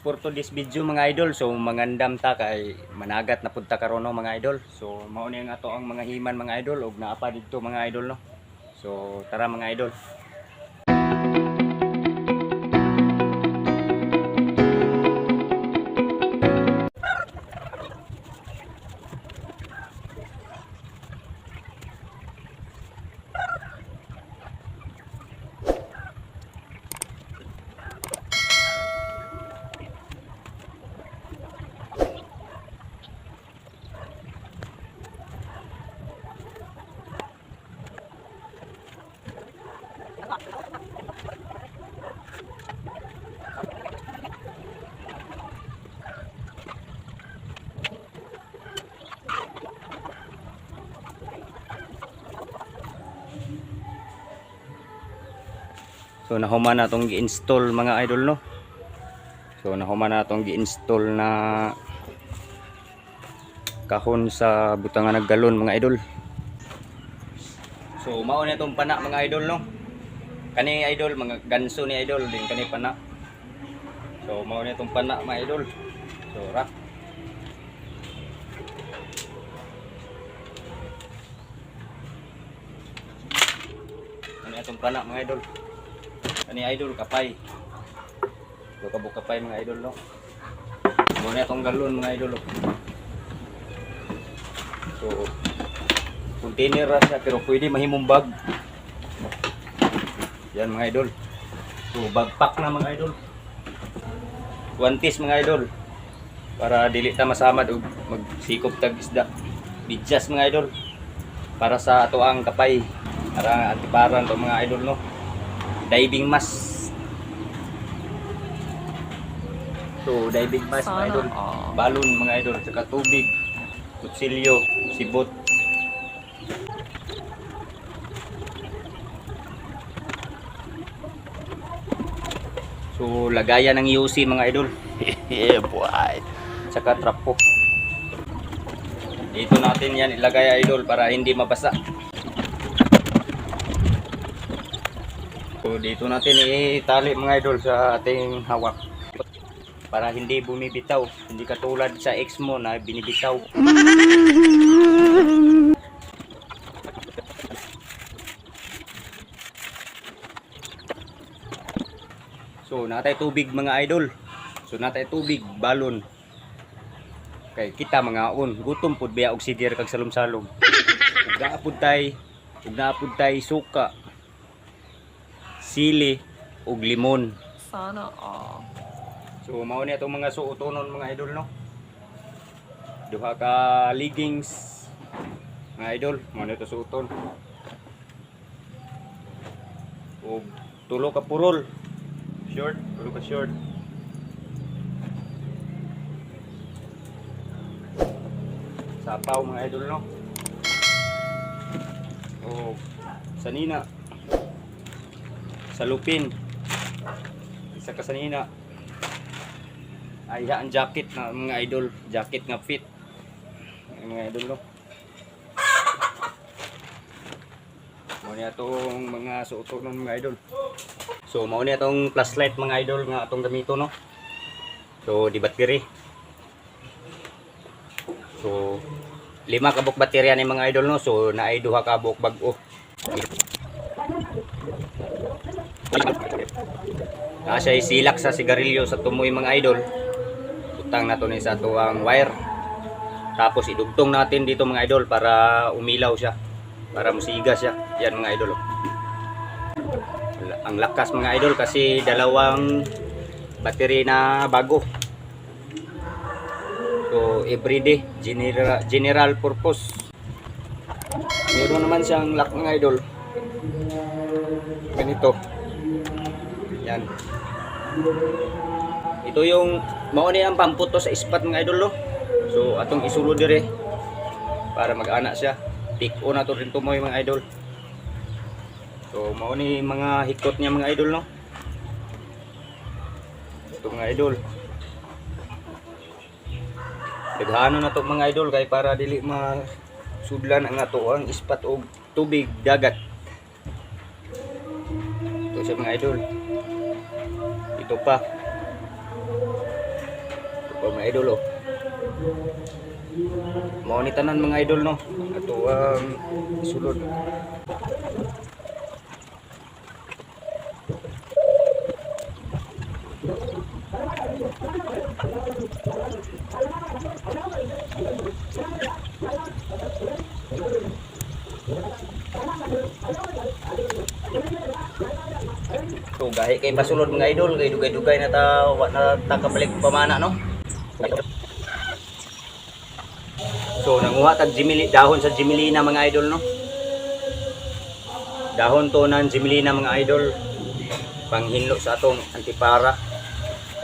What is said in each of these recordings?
for today's video mga idol. So mangandam ta kay managat na punta karon no mga idol. So mao ni ang ato ang mga himan mga idol ug naapa didto mga idol no. So tara mga idol. So nahuman na itong gi-install mga idol no. So nahuman na itong gi-install na kahon sa butangan ng galon mga idol. So mao na itong pana mga idol no. Kani idol mga ganso ni idol din kani pana. So mao na itong pana mga idol. So ra. Kani itong pana mga idol. Ani idol kapay. So kabuk kapay mga idol no. Mo na tong galon mga idol. So container ra siya pero pwede mahimong bag. Yan mga idol. So bagpak na mga idol. Guantes mga idol. Para dili ta masamad og magsikop tag isda. Bidyas mga idol. Para sa ato ang kapay. Para antiparan to mga idol no. Diving mask. So diving mask mga idol. Balon mga idol, saka tubig, kutsilyo, sibot. So lagayan ng UC mga idol. Yeah boy. Saka trapo. Dito natin yan ilagay idol para hindi mabasa. So dito natin itali mga idol sa ating hawak para hindi bumibitaw, hindi katulad sa ex mo na binibitaw. So natay tubig mga idol. So natay tubig, balon. Kay kita mga on, gutom pud biya og sidir kag salom-salom. Ug naapud tay suka, sili ug limon. Sana all. So mao ni atong mga suotonon mga idol no. Duha ka leggings mga idol, mao ni to suoton. Ug tulo ka purol. Short, tulo ka short. Sapaw mga idol no. O sanina. Salupin. Isa ka sanina. Ay ang jacket na mga idol, jacket nga fit. Mga idol no. Mao ni atong mga suoton mga idol. So mao ni atong flashlight mga idol nga atong gamito no. So di battery. So 5 ka buok baterya ni mga idol no. So naay 2 ka buok bag-o. Siya silak sa sigarilyo sa tumoy mga idol. Utang na to ni sa tuwang wire. Tapos idugtong natin dito mga idol para umilaw siya. Para musiga siya. Yan mga idol. Ang lakas mga idol kasi dalawang battery na bago. So everyday general purpose. Meron naman siyang lock mga idol. Ganito. Yan. Ito yung mao ni ang pamputo sa ispat mga idol no. So atong isulo dire para mag-ana siya. Tik-o na to rin tumoy mga idol. So mao ni mga hikot niya mga idol no. Ito mga idol. Daghano na to mga idol kay para dili masudlan ang ato ang ispat og tubig dagat. Ito siya mga idol. Ito pa. O mga idol oh. Mao ni tanan mga idol no. Ato ang sulod. So gahi kay pasulod mga idol, kay dugay-dugay na ta wa na ta kabalik pamana no. So nanguha tag jimili dahon sa Jimelina mga idol no. Dahon to ng Jimelina mga idol. Panghinlo sa atong antipara.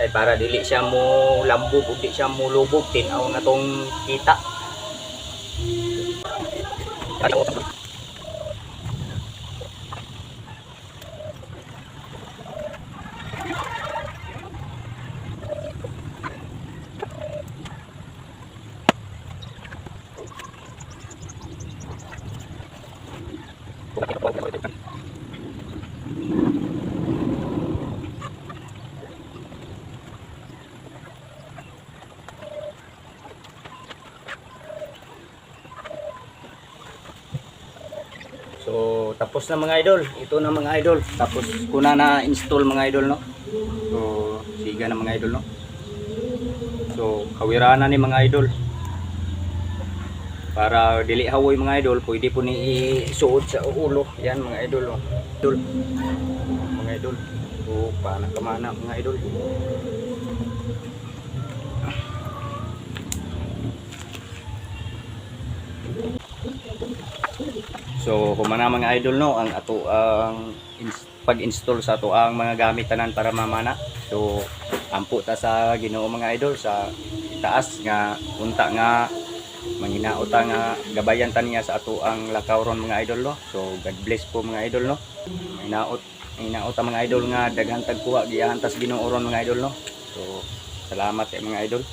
Ay para dili siya mo lambog ug di siya mo lubog tin-aw na tong kita. So tapos na mga idol, ito na mga idol. Tapos ko na install mga idol no. So siga na mga idol no. So kawirana ni mga idol. Para dili hawoy mga idol, pwede po ni isuod sa ulo. Yan mga idol no. Idol. Mga idol. So paana kamana mga idol. So humana mga idol no ang ato ang pag-install sa ato ang mga gamit tanan para mamana. So ampo ta sa Ginoo mga idol sa itaas nga unta nga manginaot nga gabayan ta niya sa ato ang lakawron mga idol no. So God bless po mga idol no. Hinaot ang mga idol nga daghan tagkuha giyahan tas Ginoo ron mga idol no. So salamat mga idol.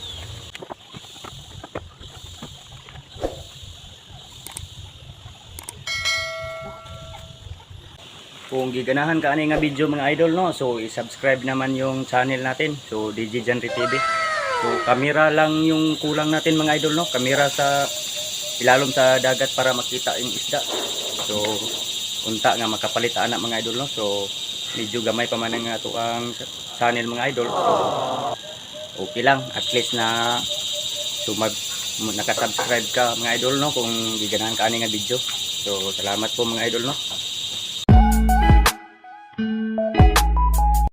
Kung giganahan ka ani nga video mga idol no, so i-subscribe naman yung channel natin. So DJ Janry TV. So kamera lang yung kulang natin mga idol no, kamera sa ilalom sa dagat para makita yung isda. So unta nga makapalit ana mga idol no. So medyo gamay pa man nga to ang channel mga idol. So okay lang at least na so naka-subscribe ka mga idol no kung giganahan ka ani nga video. So salamat po mga idol no.